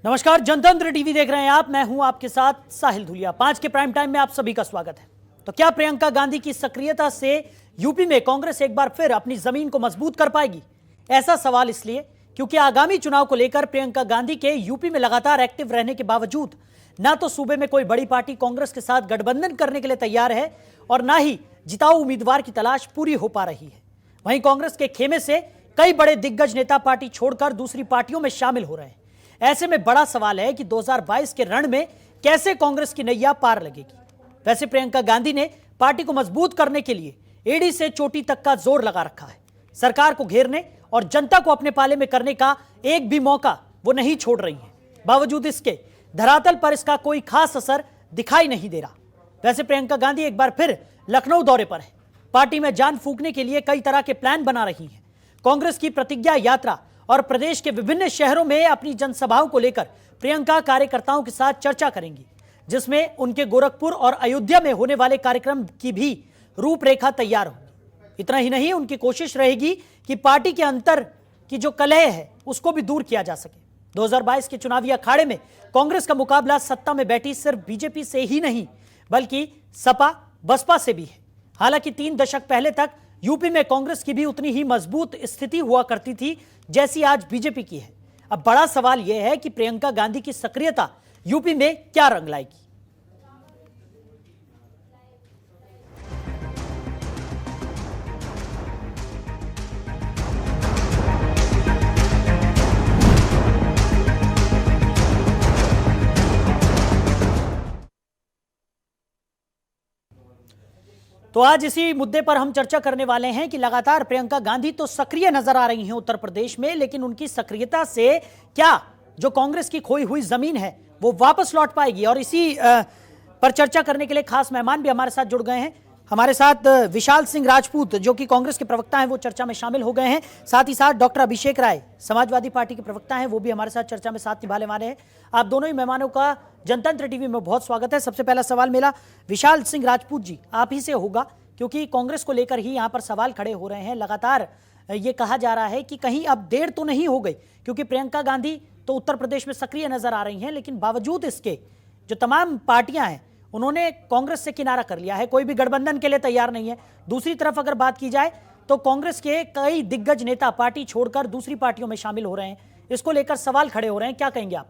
नमस्कार, जनतंत्र टीवी देख रहे हैं आप। मैं हूं आपके साथ साहिल धुलिया। 5 के प्राइम टाइम में आप सभी का स्वागत है। तो क्या प्रियंका गांधी की सक्रियता से यूपी में कांग्रेस एक बार फिर अपनी जमीन को मजबूत कर पाएगी? ऐसा सवाल इसलिए क्योंकि आगामी चुनाव को लेकर प्रियंका गांधी के यूपी में लगातार एक्टिव रहने के बावजूद ना तो सूबे में कोई बड़ी पार्टी कांग्रेस के साथ गठबंधन करने के लिए तैयार है और ना ही जिताऊ उम्मीदवार की तलाश पूरी हो पा रही है। वहीं कांग्रेस के खेमे से कई बड़े दिग्गज नेता पार्टी छोड़कर दूसरी पार्टियों में शामिल हो रहे हैं। ऐसे में बड़ा सवाल है कि 2022 के रण में कैसे कांग्रेस की नैया पार लगेगी। वैसे प्रियंका गांधी ने पार्टी को मजबूत करने के लिए एड़ी से चोटी तक का जोर लगा रखा है। सरकार को घेरने और जनता को अपने पाले में करने का एक भी मौका वो नहीं छोड़ रही है। बावजूद इसके धरातल पर इसका कोई खास असर दिखाई नहीं दे रहा। वैसे प्रियंका गांधी एक बार फिर लखनऊ दौरे पर है। पार्टी में जान फूंकने के लिए कई तरह के प्लान बना रही है। कांग्रेस की प्रतिज्ञा यात्रा और प्रदेश के विभिन्न शहरों में अपनी जनसभाओं को लेकर प्रियंका कार्यकर्ताओं के साथ चर्चा करेंगी, जिसमें उनके गोरखपुर और अयोध्या में होने वाले कार्यक्रम की भी रूपरेखा तैयार होगी। इतना ही नहीं, उनकी कोशिश रहेगी कि पार्टी के अंतर की जो कलह है उसको भी दूर किया जा सके। 2022 के चुनावी अखाड़े में कांग्रेस का मुकाबला सत्ता में बैठी सिर्फ बीजेपी से ही नहीं बल्कि सपा बसपा से भी है। हालांकि 3 दशक पहले तक यूपी में कांग्रेस की भी उतनी ही मजबूत स्थिति हुआ करती थी जैसी आज बीजेपी की है। अब बड़ा सवाल यह है कि प्रियंका गांधी की सक्रियता यूपी में क्या रंग लाएगी। तो आज इसी मुद्दे पर हम चर्चा करने वाले हैं कि लगातार प्रियंका गांधी तो सक्रिय नजर आ रही हैं उत्तर प्रदेश में, लेकिन उनकी सक्रियता से क्या जो कांग्रेस की खोई हुई जमीन है वो वापस लौट पाएगी? और इसी पर चर्चा करने के लिए खास मेहमान भी हमारे साथ जुड़ गए हैं। हमारे साथ विशाल सिंह राजपूत जो कि कांग्रेस के प्रवक्ता हैं वो चर्चा में शामिल हो गए हैं। साथ ही साथ डॉक्टर अभिषेक राय समाजवादी पार्टी के प्रवक्ता हैं, वो भी हमारे साथ चर्चा में साथ निभाने वाले हैं। आप दोनों ही मेहमानों का जनतंत्र टीवी में बहुत स्वागत है। सबसे पहला सवाल मेरा विशाल सिंह राजपूत जी आप ही से होगा, क्योंकि कांग्रेस को लेकर ही यहाँ पर सवाल खड़े हो रहे हैं। लगातार ये कहा जा रहा है कि कहीं अब देर तो नहीं हो गई, क्योंकि प्रियंका गांधी तो उत्तर प्रदेश में सक्रिय नजर आ रही हैं, लेकिन बावजूद इसके जो तमाम पार्टियां हैं उन्होंने कांग्रेस से किनारा कर लिया है, कोई भी गठबंधन के लिए तैयार नहीं है। दूसरी तरफ अगर बात की जाए तो कांग्रेस के कई दिग्गज नेता पार्टी छोड़कर दूसरी पार्टियों में शामिल हो रहे हैं। इसको लेकर सवाल खड़े हो रहे हैं, क्या कहेंगे आप?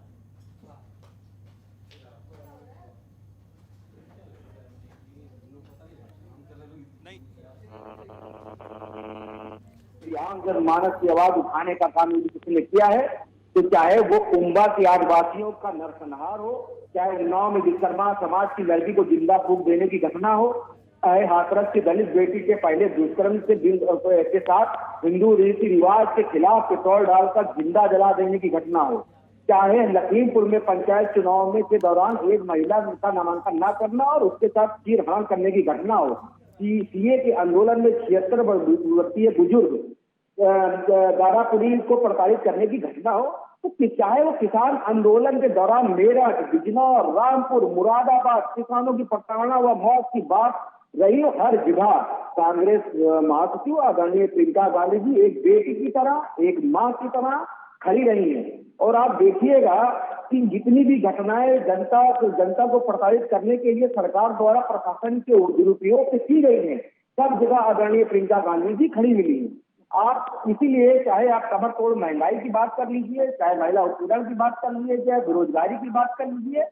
जनमानस की आवाज उठाने का काम किसी ने किया है, तो चाहे वो कुंभा के आदिवासियों का नरसंहार हो, चाहे उन्नाव में विश्वकर्मा समाज की लड़की को जिंदा फूंक देने की घटना हो, चाहे हाथरस की दलित बेटी के पहले दुष्कर्म के साथ हिंदू रीति रिवाज के खिलाफ पेट्रोल डालकर जिंदा जला देने की घटना हो, चाहे लखीमपुर में पंचायत चुनाव में के दौरान एक महिला का नामांकन न करना और उसके साथ चीरहरण करने की घटना हो, सीए के आंदोलन में 76 वर्षीय बुजुर्ग दादापुरी को प्रताड़ित करने की घटना हो, तो चाहे वो किसान आंदोलन के दौरान मेरठ, बिजनौर, रामपुर, मुरादाबाद किसानों की प्रताड़ना व मौत की बात रही हो, हर जगह कांग्रेस महासचिव आदरणीय प्रियंका गांधी जी एक बेटी की तरह, एक मां की तरह खड़ी रही है। और आप देखिएगा कि जितनी भी घटनाएं जनता को प्रताड़ित करने के लिए सरकार द्वारा प्रशासन के दुरुपयोग से की गई है, सब जगह आदरणीय प्रियंका गांधी जी खड़ी मिली है। आप इसीलिए चाहे आप कमर तोड़ महंगाई की बात कर लीजिए, चाहे महिला उत्पीड़न की बात कर लीजिए, चाहे बेरोजगारी की बात कर लीजिए,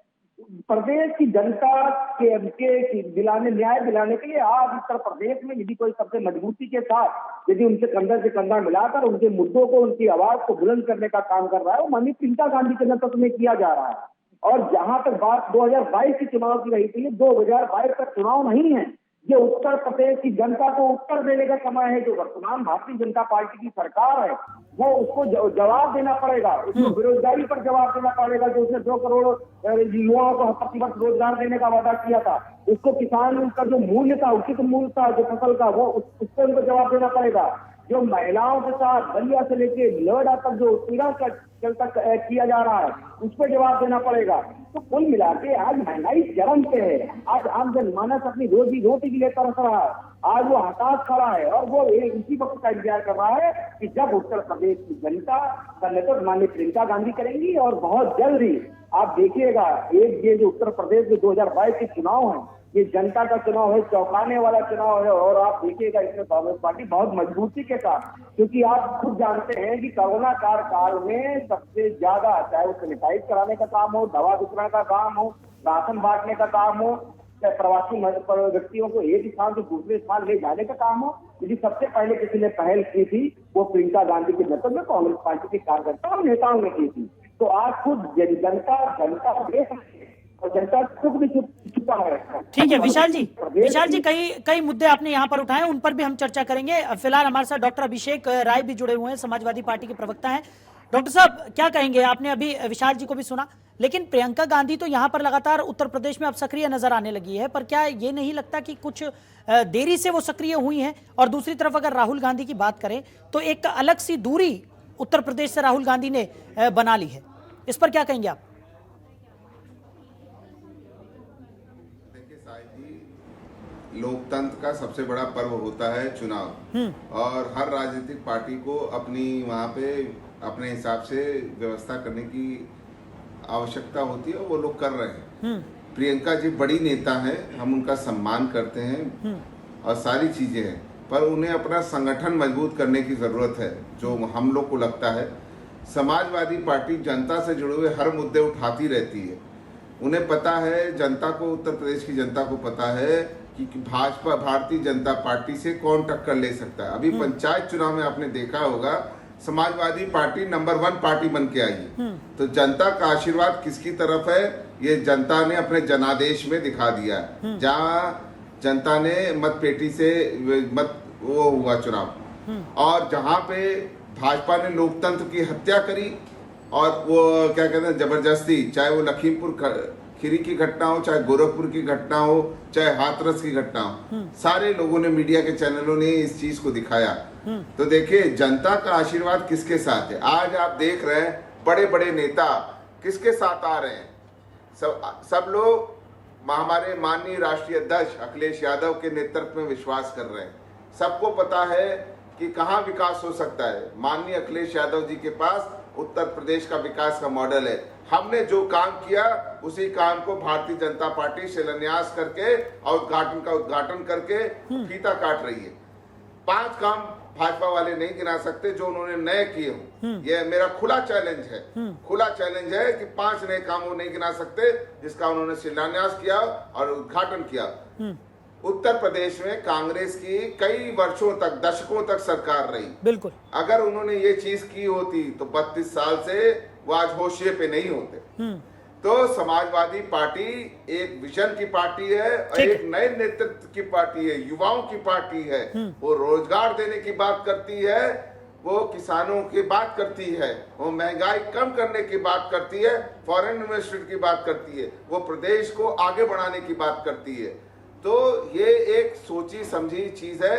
प्रदेश की जनता के दिलाने न्याय दिलाने के लिए आज उत्तर प्रदेश में यदि कोई सबसे मजबूती के साथ यदि उनसे कंधा से कंधा मिलाकर उनके मुद्दों को, उनकी आवाज को बुलंद करने का काम कर रहा है, वो माननीय प्रियंका गांधी के नेतृत्व में किया जा रहा है। और जहां तक बात 2022 के चुनाव की रही थी, 2022 का चुनाव नहीं है, ये उत्तर प्रदेश की जनता को उत्तर देने का समय है। जो वर्तमान भारतीय जनता पार्टी की सरकार है वो उसको जवाब देना पड़ेगा, उसको बेरोजगारी पर जवाब देना पड़ेगा। जो उसने 2 करोड़ युवाओं को प्रतिवर्ष रोजगार देने का वादा किया था, उसको किसान का जो मूल्य था, उचित मूल्य था जो फसल का, वो उसको उनको जवाब देना पड़ेगा। जो महिलाओं के साथ बलिया से लेके नोएडा तक जो उत्पीड़न किया जा रहा है उस पर जवाब देना पड़ेगा। तो कुल मिला के आज महंगाई चरम पे है। आज आम जनमानस अपनी रोजी रोटी के लिए तरस रहा है। आज वो हताश खड़ा है और वो इसी वक्त का इंतजार कर रहा है कि जब उत्तर प्रदेश की जनता का नेतृत्व माननीय प्रियंका गांधी करेंगी। और बहुत जल्द ही आप देखिएगा, एक ये जो उत्तर प्रदेश में 2022 के चुनाव है, ये जनता का चुनाव है, चौंकाने वाला चुनाव है। और आप देखिएगा इसमें कांग्रेस पार्टी बहुत मजबूती के साथ, क्योंकि आप खुद जानते हैं कि कोरोना काल में सबसे ज्यादा, चाहे वो सैनिटाइज कराने का काम हो, दवा वितरण का काम हो, राशन बांटने का काम हो, चाहे प्रवासी व्यक्तियों को एक स्थान से दूसरे स्थान ले जाने का काम हो, यदि सबसे पहले किसी ने पहल की थी वो प्रियंका गांधी के नेतृत्व में कांग्रेस पार्टी के कार्यकर्ताओं और नेताओं ने की थी। तो आज खुद जनता देश और जनता खुद भी छुपा है। ठीक है विशाल जी कई मुद्दे आपने यहाँ पर उठाए, उन पर भी हम चर्चा करेंगे। फिलहाल हमारे साथ डॉक्टर अभिषेक राय भी जुड़े हुए हैं, समाजवादी पार्टी के प्रवक्ता हैं। डॉक्टर साहब क्या कहेंगे? आपने अभी विशाल जी को भी सुना, लेकिन प्रियंका गांधी तो यहाँ पर लगातार उत्तर प्रदेश में अब सक्रिय नजर आने लगी है, पर क्या ये नहीं लगता कि कुछ देरी से वो सक्रिय हुई हैं? और दूसरी तरफ अगर राहुल गांधी की बात करें तो एक अलग सी दूरी उत्तर प्रदेश से राहुल गांधी ने बना ली है, इस पर क्या कहेंगे आप? देखिए साहिब जी, लोकतंत्र का सबसे बड़ा पर्व होता है चुनाव, और हर राजनीतिक पार्टी को अपनी वहाँ पे अपने हिसाब से व्यवस्था करने की आवश्यकता होती है और वो लोग कर रहे हैं। प्रियंका जी बड़ी नेता हैं, हम उनका सम्मान करते हैं और सारी चीजें हैं, पर उन्हें अपना संगठन मजबूत करने की जरूरत है। जो हम लोग को लगता है, समाजवादी पार्टी जनता से जुड़े हुए हर मुद्दे उठाती रहती है। उन्हें पता है, जनता को, उत्तर प्रदेश की जनता को पता है कि भाजपा, भारतीय जनता पार्टी से कौन टक्कर ले सकता है। अभी पंचायत चुनाव में आपने देखा होगा, समाजवादी पार्टी नंबर 1 पार्टी बन के आई। तो जनता का आशीर्वाद किसकी तरफ है, ये जनता ने अपने जनादेश में दिखा दिया। जहां जनता ने मत पेटी से वो हुआ चुनाव, और जहां पे भाजपा ने लोकतंत्र की हत्या करी और वो क्या कहते हैं जबरदस्ती, चाहे वो लखीमपुर खीरी की घटना हो, चाहे गोरखपुर की घटना हो, चाहे हाथरस की घटना हो, सारे लोगों ने, मीडिया के चैनलों ने इस चीज को दिखाया। तो देखिए जनता का आशीर्वाद किसके साथ है। आज आप देख रहे हैं बड़े बड़े नेता किसके साथ आ रहे हैं, सब लोग हमारे माननीय राष्ट्रीय अध्यक्ष अखिलेश यादव के नेतृत्व में विश्वास कर रहे हैं। सबको पता है कि कहां विकास हो सकता है। माननीय अखिलेश यादव जी के पास उत्तर प्रदेश का विकास का मॉडल है। हमने जो काम किया उसी काम को भारतीय जनता पार्टी शिलान्यास करके और उद्घाटन करके फीता काट रही है। 5 काम भाजपा वाले नहीं गिना सकते जो उन्होंने नए किए हों। यह मेरा खुला चैलेंज है, खुला चैलेंज है कि 5 नए काम वो नहीं गिना सकते जिसका उन्होंने शिलान्यास किया और उद्घाटन किया। उत्तर प्रदेश में कांग्रेस की कई वर्षों तक, दशकों तक सरकार रही। बिल्कुल, अगर उन्होंने ये चीज की होती तो 32 साल से वो आज होशिये पे नहीं होते। तो समाजवादी पार्टी एक विजन की पार्टी है, एक नए नेतृत्व की पार्टी है, युवाओं की पार्टी है। वो रोजगार देने की बात करती है, वो किसानों की बात करती है, वो महंगाई कम करने की बात करती है, फॉरेन इन्वेस्टमेंट की बात करती है, वो प्रदेश को आगे बढ़ाने की बात करती है। तो ये एक सोची समझी चीज है।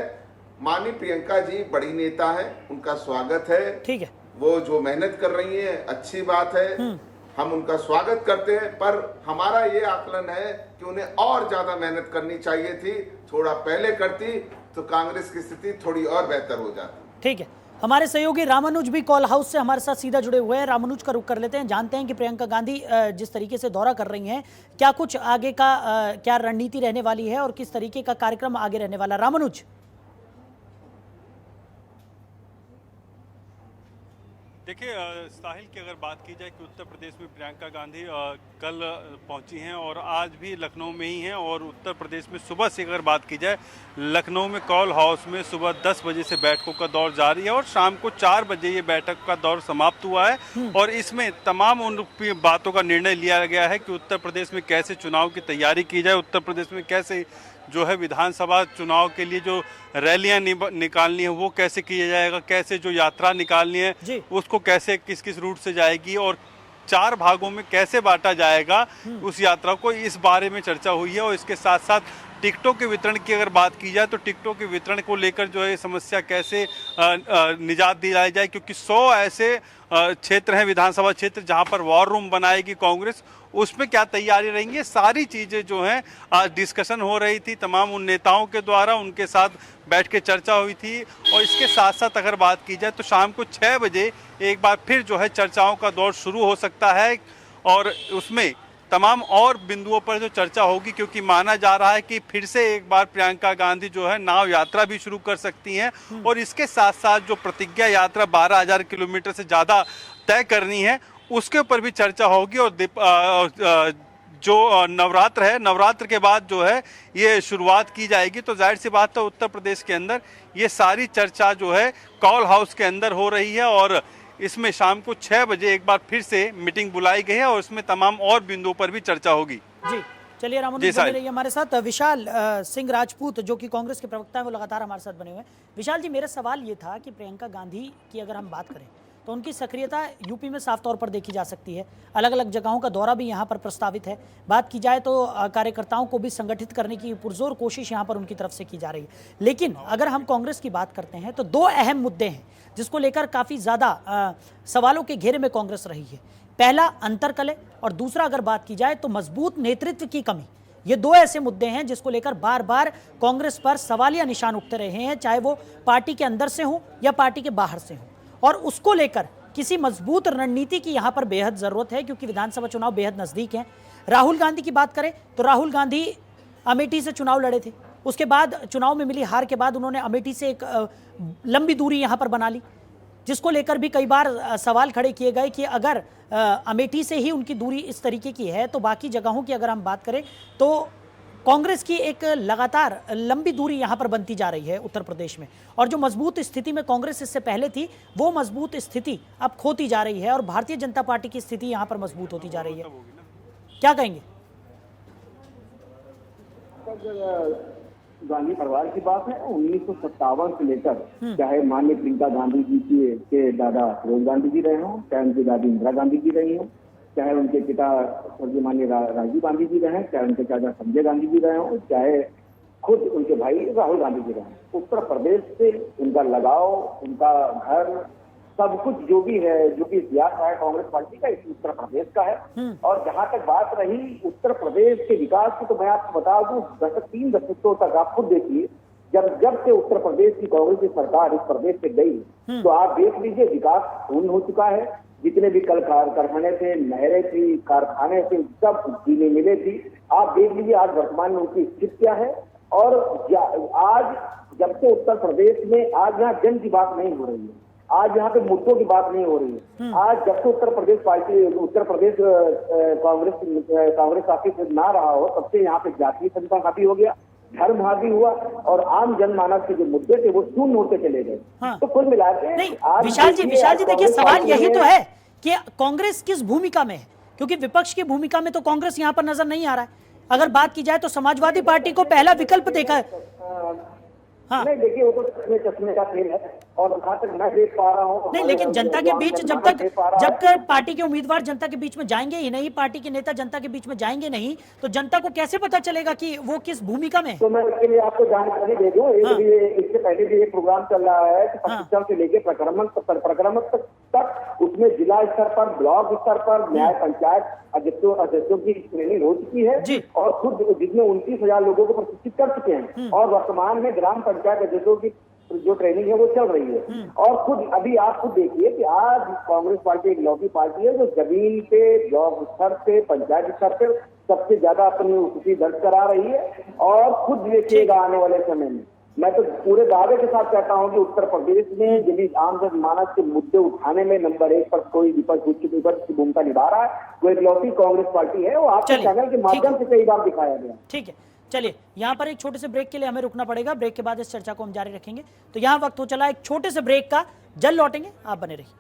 माननीय प्रियंका जी बड़ी नेता है, उनका स्वागत है। ठीक है, वो जो मेहनत कर रही है अच्छी बात है, हम उनका स्वागत करते हैं, पर हमारा ये आकलन है कि उन्हें और ज्यादा मेहनत करनी चाहिए थी। थोड़ा पहले करती तो कांग्रेस की स्थिति थोड़ी और बेहतर हो जाती। ठीक है, हमारे सहयोगी रामानुज भी कॉल हाउस से हमारे साथ सीधा जुड़े हुए हैं। रामानुज का रुख कर लेते हैं, जानते हैं कि प्रियंका गांधी जिस तरीके से दौरा कर रही हैं, क्या कुछ आगे का क्या रणनीति रहने वाली है और किस तरीके का कार्यक्रम आगे रहने वाला? रामानुज, देखिए साहिल की अगर बात की जाए कि उत्तर प्रदेश में प्रियंका गांधी कल पहुंची हैं और आज भी लखनऊ में ही हैं, और उत्तर प्रदेश में सुबह से अगर बात की जाए, लखनऊ में कॉल हाउस में सुबह 10 बजे से बैठकों का दौर जारी है और शाम को 4 बजे ये बैठक का दौर समाप्त हुआ है। और इसमें तमाम उन बातों का निर्णय लिया गया है कि उत्तर प्रदेश में कैसे चुनाव की तैयारी की जाए, उत्तर प्रदेश में कैसे जो है विधानसभा चुनाव के लिए जो रैलियां निकालनी है वो कैसे किया जाएगा, कैसे जो यात्रा निकालनी है उसको कैसे किस किस रूट से जाएगी और 4 भागों में कैसे बांटा जाएगा उस यात्रा को, इस बारे में चर्चा हुई है। और इसके साथ साथ टिकटों के वितरण की अगर बात की जाए तो टिकटों के वितरण को लेकर जो है समस्या कैसे निजात दिलाई जाए, क्योंकि 100 ऐसे क्षेत्र हैं, विधानसभा क्षेत्र जहां पर वॉर रूम बनाएगी कांग्रेस, उसमें क्या तैयारी रहेंगी, सारी चीज़ें जो हैं आज डिस्कशन हो रही थी तमाम उन नेताओं के द्वारा, उनके साथ बैठ के चर्चा हुई थी। और इसके साथ साथ अगर बात की जाए तो शाम को 6 बजे एक बार फिर जो है चर्चाओं का दौर शुरू हो सकता है और उसमें तमाम और बिंदुओं पर जो चर्चा होगी, क्योंकि माना जा रहा है कि फिर से एक बार प्रियंका गांधी जो है नाव यात्रा भी शुरू कर सकती हैं और इसके साथ साथ जो प्रतिज्ञा यात्रा 12,000 किलोमीटर से ज़्यादा तय करनी है उसके ऊपर भी चर्चा होगी। और जो नवरात्र है, नवरात्र के बाद जो है ये शुरुआत की जाएगी, तो जाहिर सी बात है उत्तर प्रदेश के अंदर ये सारी चर्चा जो है कॉल हाउस के अंदर हो रही है और इसमें शाम को 6 बजे एक बार फिर से मीटिंग बुलाई गई है और इसमें तमाम और बिंदुओं पर भी चर्चा होगी। जी चलिए रामू जी, बने रहिए हमारे साथ। विशाल सिंह राजपूत जो कि कांग्रेस के प्रवक्ता हैं वो लगातार हमारे साथ बने हुए हैं। विशाल जी, मेरा सवाल ये था कि प्रियंका गांधी की अगर हम बात करें तो उनकी सक्रियता यूपी में साफ तौर पर देखी जा सकती है, अलग अलग जगहों का दौरा भी यहाँ पर प्रस्तावित है। बात की जाए तो कार्यकर्ताओं को भी संगठित करने की पुरजोर कोशिश यहाँ पर उनकी तरफ से की जा रही है। लेकिन अगर हम कांग्रेस की बात करते हैं तो 2 अहम मुद्दे हैं जिसको लेकर काफ़ी ज़्यादा सवालों के घेरे में कांग्रेस रही है। पहला अंतरकलह और दूसरा अगर बात की जाए तो मजबूत नेतृत्व की कमी। ये 2 ऐसे मुद्दे हैं जिसको लेकर बार बार कांग्रेस पर सवालिया निशान उठते रहे हैं, चाहे वो पार्टी के अंदर से हो या पार्टी के बाहर से हो, और उसको लेकर किसी मजबूत रणनीति की यहाँ पर बेहद ज़रूरत है क्योंकि विधानसभा चुनाव बेहद नज़दीक हैं। राहुल गांधी की बात करें तो राहुल गांधी अमेठी से चुनाव लड़े थे, उसके बाद चुनाव में मिली हार के बाद उन्होंने अमेठी से एक लंबी दूरी यहाँ पर बना ली, जिसको लेकर भी कई बार सवाल खड़े किए गए कि अगर अमेठी से ही उनकी दूरी इस तरीके की है तो बाकी जगहों की अगर हम बात करें तो कांग्रेस की एक लगातार लंबी दूरी यहाँ पर बनती जा रही है उत्तर प्रदेश में, और जो मजबूत स्थिति में कांग्रेस इससे पहले थी वो मजबूत स्थिति अब खोती जा रही है और भारतीय जनता पार्टी की स्थिति यहाँ पर मजबूत होती जा रही है। क्या कहेंगे? गांधी परिवार की बात है 1957 से लेकर चाहे माननीय प्रियंका गांधी जी के दादा फिरोज गांधी जी रहे हों, चाहे उनकी दादी इंदिरा गांधी जी रही हों, चाहे उनके पिता स्वर्गीय माननीय राजीव गांधी जी रहे, चाहे उनके चाचा संजय गांधी जी रहे हों, चाहे खुद उनके भाई राहुल गांधी जी रहे, उत्तर प्रदेश से उनका लगाव, उनका घर, सब कुछ जो भी है, जो भी इतिहास है कांग्रेस पार्टी का, इस उत्तर प्रदेश का है। और जहां तक बात रही उत्तर प्रदेश के विकास की, तो मैं आपको बता दूं 3 दशकों तक आप खुद देखिए, जब से उत्तर प्रदेश की कांग्रेस की सरकार इस प्रदेश से गई तो आप देख लीजिए विकास पूर्ण हो चुका है। जितने भी कल कारखाने थे, नहरें थी, कारखाने थे, सब जीने मिले थी। आप देख लीजिए आज वर्तमान में उनकी स्थिति क्या है। और आज जब से उत्तर प्रदेश में आज यहाँ जन की बात नहीं हो रही है, आज यहाँ पे मुद्दों की बात नहीं हो रही है, आज जब से उत्तर प्रदेश कांग्रेस शासित ना रहा हो तब से यहाँ पे जातीय संता काफी हो गया, धर्म हावी हुआ और आम जनमानस के जो मुद्दे थे वो शून्य होते चले गए। तो कुल मिलाकर विशाल जी देखिए सवाल यही तो है कि कांग्रेस किस भूमिका में है, क्योंकि विपक्ष की भूमिका में तो कांग्रेस यहाँ पर नजर नहीं आ रहा है। अगर बात की जाए तो समाजवादी पार्टी को पहला विकल्प देखा है। हाँ। नहीं देखिए वो तो चश्मे का खेल है और जहाँ तक मैं देख पा रहा हूँ नहीं, लेकिन जनता के बीच जब तक पार्टी के उम्मीदवार जनता के बीच में जाएंगे ही नहीं, पार्टी के नेता जनता के बीच में जाएंगे नहीं, तो जनता को कैसे पता चलेगा कि वो किस भूमिका में है? तो मैं इसके लिए आपको जानकारी दे दूं। इससे पहले भी एक प्रोग्राम चल रहा है कि प्रशिक्षण से लेकर प्रक्रमण तक उसमें जिला स्तर पर, ब्लॉक स्तर पर, न्याय पंचायत अध्यक्षों की ट्रेनिंग हो चुकी है और खुद जिसमें 29,000 लोगों को प्रशिक्षित कर चुके हैं और वर्तमान में ग्राम पंचायत अध्यक्षों की जो ट्रेनिंग है वो चल रही है। और खुद अभी आप खुद देखिए कि आज कांग्रेस पार्टी एक लौकी पार्टी है जो जमीन पे, ब्लॉक स्तर पे, पंचायत स्तर पे सबसे ज्यादा अपनी उपस्थिति दर्ज करा रही है। और खुद देखिएगा आने वाले समय में, मैं तो पूरे दावे के साथ कहता हूं कि उत्तर प्रदेश में यदि आम जनमानस के मुद्दे उठाने में नंबर 1 पर कोई विपक्ष की भूमिका निभा रहा है, वो एक लौकी कांग्रेस पार्टी है। वो आपके चैनल के माध्यम से कई बार दिखाया गया। ठीक है, चलिए यहाँ पर एक छोटे से ब्रेक के लिए हमें रुकना पड़ेगा। ब्रेक के बाद इस चर्चा को हम जारी रखेंगे। तो यहाँ वक्त हो चला एक छोटे से ब्रेक का, जल्द लौटेंगे, आप बने रहिए।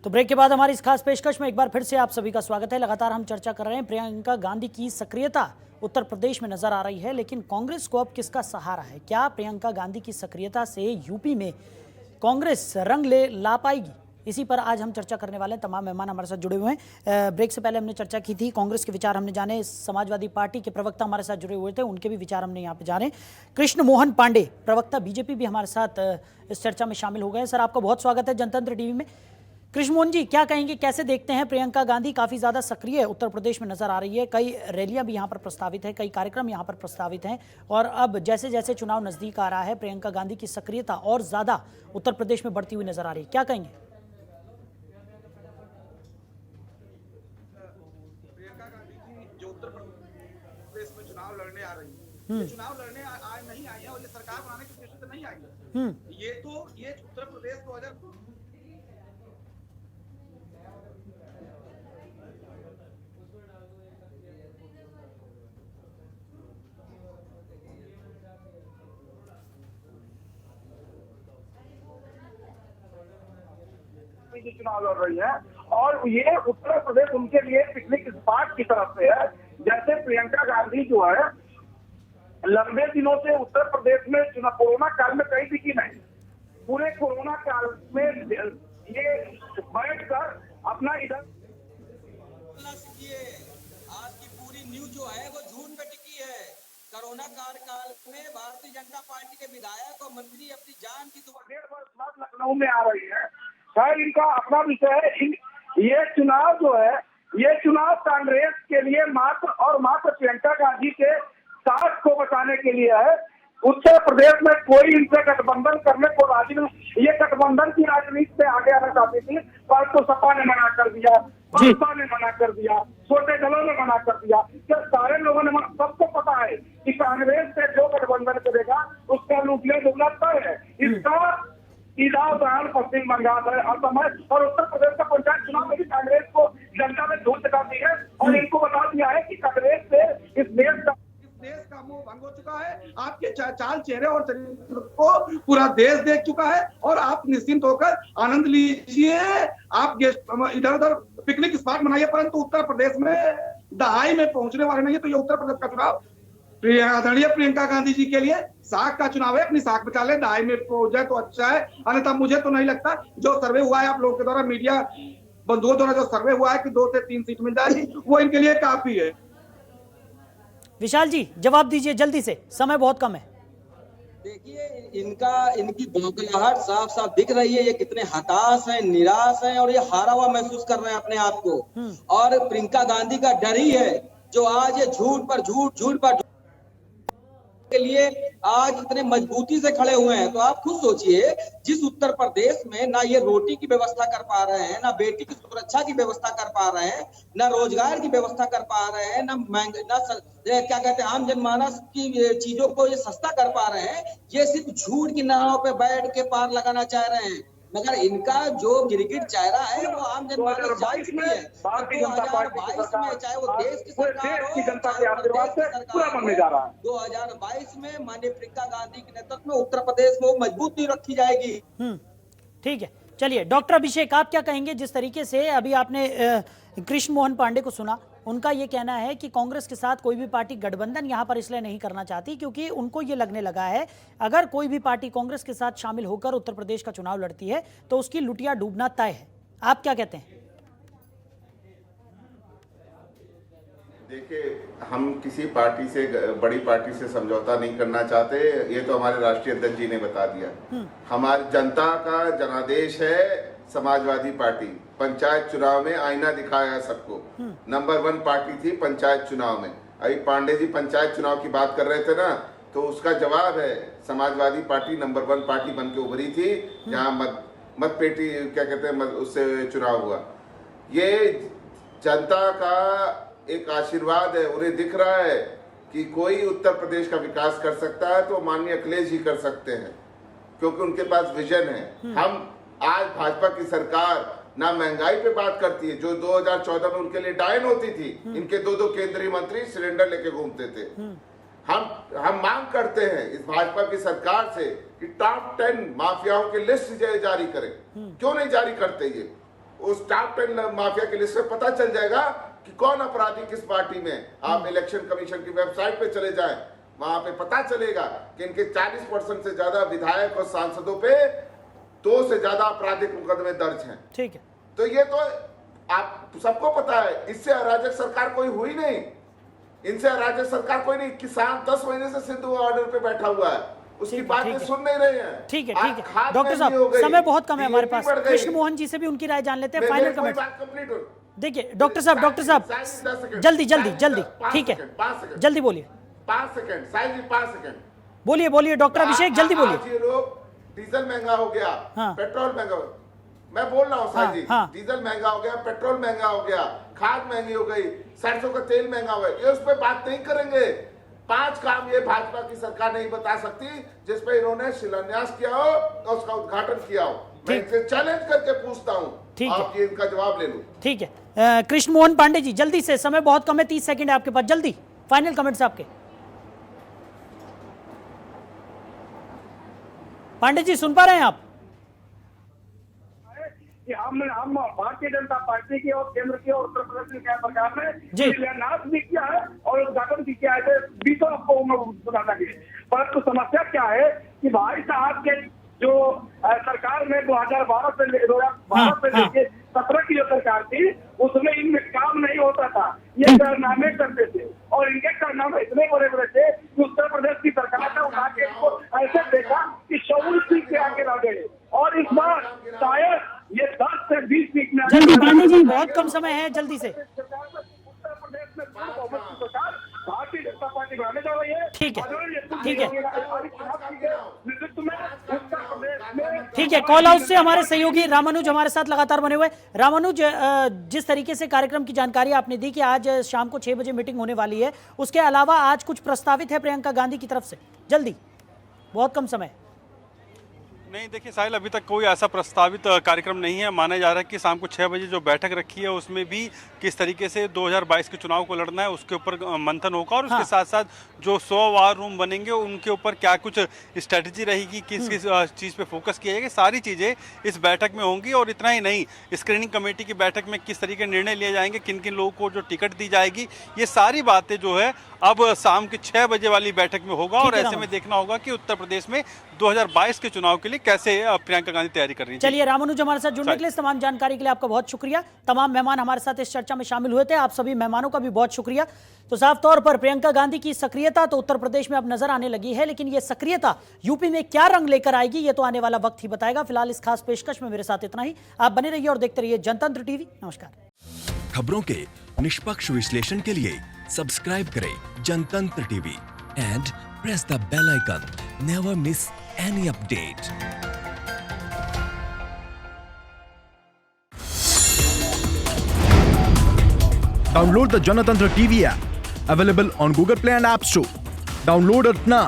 तो ब्रेक के बाद हमारी इस खास पेशकश में एक बार फिर से आप सभी का स्वागत है। लगातार हम चर्चा कर रहे हैं प्रियंका गांधी की सक्रियता उत्तर प्रदेश में नजर आ रही है, लेकिन कांग्रेस को अब किसका सहारा है? क्या प्रियंका गांधी की सक्रियता से यूपी में कांग्रेस रंग ला पाएगी इसी पर आज हम चर्चा करने वाले हैं। तमाम मेहमान हमारे साथ जुड़े हुए हैं। ब्रेक से पहले हमने चर्चा की थी, कांग्रेस के विचार हमने जाने, समाजवादी पार्टी के प्रवक्ता हमारे साथ जुड़े हुए थे, उनके भी विचार हमने यहाँ पे जाने। कृष्ण मोहन पांडे, प्रवक्ता बीजेपी, भी हमारे साथ इस चर्चा में शामिल हो गए। सर, आपका बहुत स्वागत है जनतंत्र टीवी में। कृष्ण मोहन जी, क्या कहेंगे, कैसे देखते हैं? प्रियंका गांधी काफी ज्यादा सक्रिय उत्तर प्रदेश में नजर आ रही है, कई रैलियां भी यहाँ पर प्रस्तावित है, कई कार्यक्रम यहाँ पर प्रस्तावित हैं, और अब जैसे जैसे चुनाव नजदीक आ रहा है, प्रियंका गांधी की सक्रियता और ज्यादा उत्तर प्रदेश में बढ़ती हुई नजर आ रही है, क्या कहेंगे? प्रियंका गांधी जी जो उत्तर प्रदेश में चुनाव लड़ने आ रही है, ये चुनाव लड़ने आज नहीं आई है और ये सरकार बनाने की उद्देश्य से नहीं आई है। ये उत्तर प्रदेश 2000 चुनाव लड़ रही है और ये उत्तर प्रदेश उनके लिए पिकनिक स्पॉट की तरफ से है। जैसे प्रियंका गांधी जो है लंबे दिनों से उत्तर प्रदेश में कोरोना काल में कहीं दिखी नहीं। पूरे कोरोना काल में ये बैठकर अपना इधर आज की पूरी न्यूज जो है वो झूठ पे टिकी है। कोरोना काल में भारतीय जनता पार्टी के विधायक और मंत्री अपनी जान की 1.5 वर्ष बाद लखनऊ में आ रही है। खैर, इनका अपना विषय है। ये चुनाव जो है, ये चुनाव कांग्रेस के लिए मात्र और मात्र प्रियंका गांधी के साथ को बचाने के लिए है। उत्तर प्रदेश में कोई इनसे गठबंधन करने को राजी नहीं। ये गठबंधन की राजनीति से आगे आना चाहती थी, पर तो सपा ने मना कर दिया, भाजपा ने मना कर दिया, छोटे दलों ने मना कर दिया। जब सारे लोगों ने सबको पता है कि कांग्रेस से जो गठबंधन करेगा उसका लूटने डूबना तय है। इसका सीधा उदाहरण पश्चिम बंगाल है, असम है और उत्तर प्रदेश का पंचायत चुनाव में भी कांग्रेस को जनता ने धूल चटाती है और इनको बता दिया है कि कांग्रेस से इस देश का मुंह भंग हो चुका है। आपके चाल, चेहरे और चरित्र को पूरा देश देख चुका है और आप निश्चिंत होकर आनंद लीजिए। आप इधर उधर पिकनिक स्पॉट बनाइए, परंतु उत्तर प्रदेश में दहाई में पहुंचने वाले नहीं है। तो ये उत्तर प्रदेश का चुनाव आदरणीय प्रियंका गांधी जी के लिए साख का चुनाव है। अपनी साख बचा ले, दहाई में पहुंच जाए तो अच्छा है, अन्यथा मुझे तो नहीं लगता। जो सर्वे हुआ है आप लोगों के द्वारा, मीडिया बंधुओं द्वारा जो सर्वे हुआ है कि 2 से 3 सीट मिल जाएगी, वो इनके लिए काफी है। विशाल जी, जवाब दीजिए जल्दी से, समय बहुत कम है। देखिए, इनकी बौखलाहट साफ साफ दिख रही है। ये कितने हताश हैं, निराश हैं और ये हारा हुआ महसूस कर रहे हैं अपने आप को। और प्रियंका गांधी का डर ही है जो आज ये झूठ पर झूठ के लिए आज इतने मजबूती से खड़े हुए हैं। तो आप खुद सोचिए, जिस उत्तर प्रदेश में ना ये रोटी की व्यवस्था कर पा रहे हैं, ना बेटी की सुरक्षा की व्यवस्था कर पा रहे हैं, ना रोजगार की व्यवस्था कर पा रहे हैं, ना क्या कहते हैं आम जनमानस की चीजों को ये सस्ता कर पा रहे हैं, ये सिर्फ झूठ की नाव पे बैठ के पार लगाना चाह रहे हैं। मगर इनका जो गिरगिट चेहरा है वो आम जनमानस जान चुकी है। 2022 में चाहे वो देश की सरकार हो, 2022 में माननीय प्रियंका गांधी के नेतृत्व में उत्तर प्रदेश में वो मजबूती रखी जाएगी। ठीक है, चलिए डॉक्टर अभिषेक, आप क्या कहेंगे? जिस तरीके से अभी आपने कृष्ण मोहन पांडे को सुना, उनका ये कहना है कि कांग्रेस के साथ कोई भी पार्टी गठबंधन यहां पर इसलिए नहीं करना चाहती क्योंकि उनको ये लगने लगा है अगर कोई भी पार्टी कांग्रेस के साथ शामिल होकर उत्तर प्रदेश का चुनाव लड़ती है तो उसकी लुटिया डूबना तय है। आप क्या कहते हैं? देखिए, हम किसी पार्टी से, बड़ी पार्टी से समझौता नहीं करना चाहते। ये तो हमारे राष्ट्रीय अध्यक्ष जी ने बता दिया। हमारी जनता का जनादेश है समाजवादी पार्टी। पंचायत चुनाव में आईना दिखाया सबको। नंबर 1 पार्टी थी पंचायत चुनाव में। अभी पांडे जी पंचायत चुनाव की बात कर रहे थे ना, तो उसका जवाब है समाजवादी पार्टी नंबर 1 पार्टी बन के उभरी थी, जहां मत पेटी क्या कहते हैं उससे चुनाव हुआ। ये जनता का एक आशीर्वाद है। उन्हें दिख रहा है कि कोई उत्तर प्रदेश का विकास कर सकता है तो माननीय अखिलेश जी कर सकते हैं, क्योंकि उनके पास विजन है। हम आज भाजपा की सरकार ना महंगाई पे बात करती है, जो 2014 में उनके लिए डायन होती थी। इनके 2 केंद्रीय मंत्री सिलेंडर लेके घूमते थे। हम मांग करते हैं इस भाजपा की सरकार से कि टॉप 10 माफियाओं की लिस्ट जारी करें। क्यों नहीं जारी करते? ये उस टॉप 10 माफिया की लिस्ट में पता चल जाएगा कि कौन अपराधी किस पार्टी में। आप इलेक्शन कमीशन की वेबसाइट पे चले जाएं, वहां पे पता चलेगा कि इनके 40% से ज्यादा विधायक और सांसदों पे 2 से ज्यादा आपराधिक मुकदमे दर्ज हैं। ठीक है, तो ये तो आप सबको पता है, इससे अराजक सरकार कोई हुई नहीं, इनसे अराजक सरकार कोई नहीं। किसान 10 महीने से सिंधु ऑर्डर पे बैठा हुआ है, उसकी बातें सुन नहीं रहे हैं। ठीक है, ठीक है। डॉक्टर साहब, समय बहुत कम है हमारे पास, कृष्ण मोहन जी से भी उनकी राय जान लेते हैं। फाइनल कमेंट देखिए डॉक्टर साहब, जल्दी जल्दी जल्दी, ठीक है, जल्दी बोलिए। 5 सेकंड साहिल जी, 5 सेकंड बोलिए बोलिए डॉक्टर अभिषेक, जल्दी बोलिए। आज ये लोग डीजल महंगा हो गया, पेट्रोल महंगा हो, मैं बोल रहा हूँ साहिल जी, डीजल महंगा हो गया, पेट्रोल महंगा हो गया, खाद महंगी हो गई, सरसों का तेल महंगा हो गया, ये उस पर बात नहीं करेंगे। 5 काम ये भाजपा की सरकार नहीं बता सकती जिसपे इन्होंने शिलान्यास किया हो और उसका उद्घाटन किया हो। मैं इनसे चैलेंज करके पूछता हूँ, आप ये इनका जवाब ले लो। ठीक है, कृष्ण मोहन पांडे जी जल्दी से, समय बहुत कम है, 30 सेकंड है आपके पास, जल्दी फाइनल कमेंट्स आपके। पांडे जी सुन पा रहे हैं आप? कि हम भारतीय जनता पार्टी की और केंद्र की और उत्तर प्रदेश की सरकार ने शिलान्यास भी किया है और उद्घाटन भी किया है, बीतों आपको बताना चाहिए। परंतु समस्या क्या है कि भाई साहब के जो सरकार में 2012 से लेके 17 की जो सरकार थी, उसमें इनमें काम नहीं होता था, ये कारनामे करते थे और इनके कारनामे इतने बड़े बड़े थे कि उत्तर प्रदेश की सरकार ने उठा के इनको ऐसे देखा कि 24 सीट के आगे रह गए और इस बार शायद ये 10 से 20 सीट में। जल्दी पांडे जी, बहुत कम समय है, जल्दी से। उत्तर प्रदेश में सरकार भारतीय जनता पार्टी बनाने जा रही है। ठीक है, ठीक है, है, ठीक है। कॉल हाउस से हमारे सहयोगी रामानुज हमारे साथ लगातार बने हुए। रामानुज, जिस तरीके से कार्यक्रम की जानकारी आपने दी कि आज शाम को 6 बजे मीटिंग होने वाली है, उसके अलावा आज कुछ प्रस्तावित है प्रियंका गांधी की तरफ से? जल्दी, बहुत कम समय। नहीं, देखिए साहिल, अभी तक कोई ऐसा प्रस्तावित कार्यक्रम नहीं है। माना जा रहा है कि शाम को 6 बजे जो बैठक रखी है उसमें भी किस तरीके से 2022 के चुनाव को लड़ना है उसके ऊपर मंथन होगा और उसके साथ साथ जो 100 वार रूम बनेंगे उनके ऊपर क्या कुछ स्ट्रेटजी रहेगी, किस किस चीज़ पे फोकस किया जाएगा, सारी चीज़ें इस बैठक में होंगी। और इतना ही नहीं, स्क्रीनिंग कमेटी की बैठक में किस तरीके निर्णय लिए जाएंगे, किन किन लोगों को जो टिकट दी जाएगी, ये सारी बातें जो है अब शाम के 6 बजे वाली बैठक में होगा। और ऐसे में देखना होगा कि उत्तर प्रदेश में 2022 के चुनाव के लिए कैसे प्रियंका गांधी तैयारी कर रही है। चलिए, रामानुज हमारे साथ जुड़ने के लिए, तमाम जानकारी के लिए आपका बहुत शुक्रिया। तमाम मेहमान हमारे साथ इस चर्चा में शामिल हुए थे, आप सभी मेहमानों का भी बहुत शुक्रिया। तो साफ तौर पर प्रियंका गांधी की सक्रियता तो उत्तर प्रदेश में अब नजर आने लगी है, लेकिन ये सक्रियता यूपी में क्या रंग लेकर आएगी ये तो आने वाला वक्त ही बताएगा। फिलहाल इस खास पेशकश में मेरे साथ इतना ही। आप बने रहिए और देखते रहिए जनतंत्र टीवी। नमस्कार। खबरों के निष्पक्ष विश्लेषण के लिए सब्सक्राइब करें Janatantra TV and press the bell icon. Never miss any update. Download the Janatantra TV app, available on Google Play and App Store. Download it now.